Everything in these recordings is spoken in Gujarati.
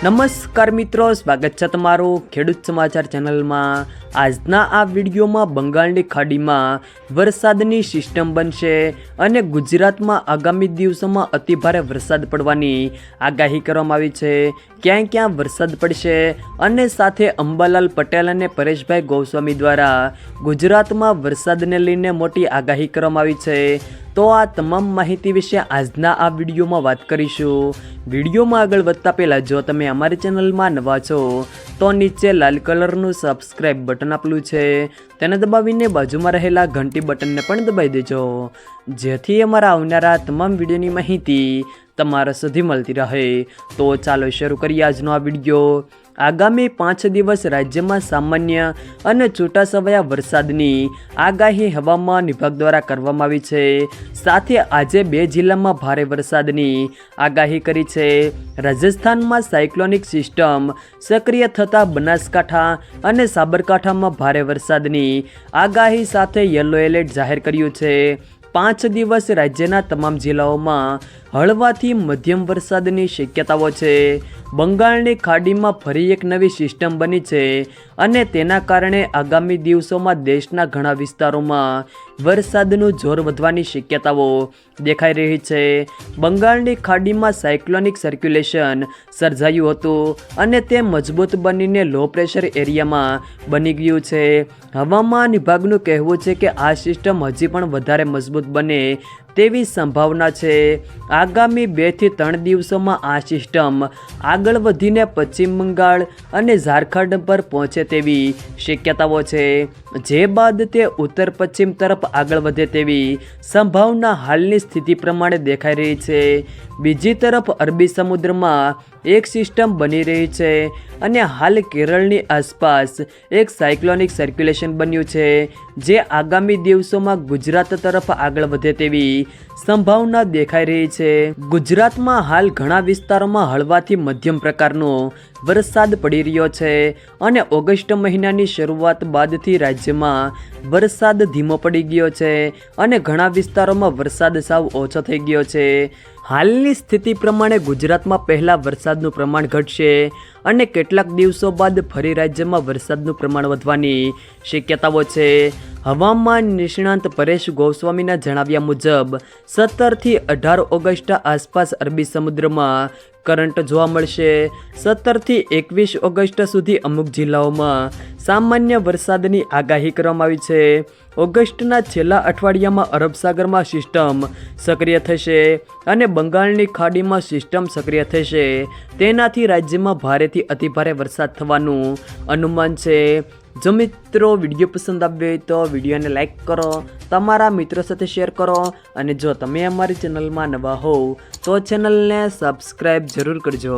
નમસ્કાર મિત્રો, સ્વાગત છે તમારું ખેડૂત સમાચાર ચેનલમાં। આજના આ વિડીયોમાં બંગાળની ખાડીમાં વરસાદની સિસ્ટમ બનશે અને ગુજરાતમાં આગામી દિવસોમાં અતિભારે વરસાદ પડવાની આગાહી કરવામાં આવી છે। ક્યાં ક્યાં વરસાદ પડશે અને સાથે અંબાલાલ પટેલ અને પરેશભાઈ ગોસ્વામી દ્વારા ગુજરાતમાં વરસાદને લઈને મોટી આગાહી કરવામાં આવી છે। તો આ તમામ માહિતી વિશે આજના આ વિડીયોમાં વાત કરીશું। વિડીયોમાં આગળ વધતા પહેલાં જો તમે અમારી ચેનલમાં નવા છો તો નીચે લાલ કલરનું સબસ્ક્રાઇબ બટન આપેલું છે, તેને દબાવીને બાજુમાં રહેલા ઘંટી બટનને પણ દબાવી દેજો, જેથી અમારા આવનારા તમામ વિડીયોની માહિતી તમારા સુધી મળતી રહે। તો ચાલો શરૂ કરીએ આજનો આ વિડીયો। આગામી 5 દિવસ રાજ્યમાં સામાન્ય અને છૂટાછવાયા વરસાદની આગાહી હવામાન વિભાગ દ્વારા કરવામાં આવી છે। સાથે આજે 2 જિલ્લામાં ભારે વરસાદની આગાહી કરી છે। રાજસ્થાનમાં સાયક્લોનિક સિસ્ટમ સક્રિય થતાં બનાસકાંઠા અને સાબરકાંઠામાં ભારે વરસાદની આગાહી સાથે યલો એલર્ટ જાહેર કર્યું છે। 5 દિવસ રાજ્યના તમામ જિલ્લાઓમાં હળવાથી મધ્યમ વરસાદની શક્યતાઓ છે। બંગાળની ખાડીમાં ફરી એક નવી સિસ્ટમ બની છે અને તેના કારણે આગામી દિવસોમાં દેશના ઘણા વિસ્તારોમાં વરસાદનું જોર વધવાની શક્યતાઓ દેખાઈ રહી છે। બંગાળની ખાડીમાં સાયક્લોનિક સર્ક્યુલેશન સર્જાયું હતું અને તે મજબૂત બનીને લો પ્રેશર એરિયામાં બની ગયું છે। હવામાન વિભાગનું કહેવું છે કે આ સિસ્ટમ હજી પણ વધારે મજબૂત બને તેવી સંભાવના છે। આગામી 2 થી 3 દિવસોમાં આ સિસ્ટમ આગળ વધીને પશ્ચિમ બંગાળ અને ઝારખંડ પર પહોંચે તેવી શક્યતાઓ છે, જે બાદ તે ઉત્તર પશ્ચિમ તરફ આગળ વધે તેવી સંભાવના હાલની સ્થિતિ પ્રમાણે દેખાઈ રહી છે। બીજી તરફ અરબી સમુદ્રમાં એક સિસ્ટમ બની રહી છે અને હાલ કેરળની આસપાસ એક સાયક્લોનિક સર્ક્યુલેશન બન્યું છે, જે આગામી દિવસોમાં ગુજરાત તરફ આગળ વધે તેવી સંભાવના દેખાઈ રહી છે। ગુજરાતમાં હાલ ઘણા વિસ્તારોમાં હળવાથી મધ્યમ પ્રકારનો વરસાદ પડી રહ્યો છે અને ઓગસ્ટ મહિનાની શરૂઆત બાદથી રાજ્યમાં વરસાદ ધીમો પડી ગયો છે અને ઘણા વિસ્તારોમાં વરસાદ સાવ ઓછો થઈ ગયો છે। હાલની સ્થિતિ પ્રમાણે ગુજરાતમાં પહેલાં વરસાદનું પ્રમાણ ઘટશે અને કેટલાક દિવસો બાદ ફરી રાજ્યમાં વરસાદનું પ્રમાણ વધવાની શક્યતાઓ છે। હવામાન નિષ્ણાંત પરેશ ગોસ્વામીના જણાવ્યા મુજબ 17 થી 18 ઓગસ્ટ આસપાસ અરબી સમુદ્રમાં કરંટ જોવા મળશે। 17 થી 21 ઓગસ્ટ સુધી અમુક જિલ્લાઓમાં સામાન્ય વરસાદની આગાહી કરવામાં આવી છે। ઓગસ્ટના છેલ્લા અઠવાડિયામાં અરબ સાગરમાં સિસ્ટમ સક્રિય થશે અને બંગાળની ખાડીમાં સિસ્ટમ સક્રિય થશે, તેનાથી રાજ્યમાં ભારેથી અતિભારે વરસાદ થવાનું અનુમાન છે। જો મિત્રો વિડીયો પસંદ આવ્યો હોય તો વિડીયોને લાઇક કરો, તમારા મિત્રો સાથે શેર કરો અને જો તમે અમારી ચેનલમાં નવા હોવ તો ચેનલને સબસ્ક્રાઈબ જરૂર કરજો,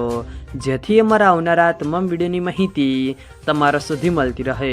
જેથી અમારા આવનારા તમામ વિડીયોની માહિતી તમારા સુધી મળતી રહે।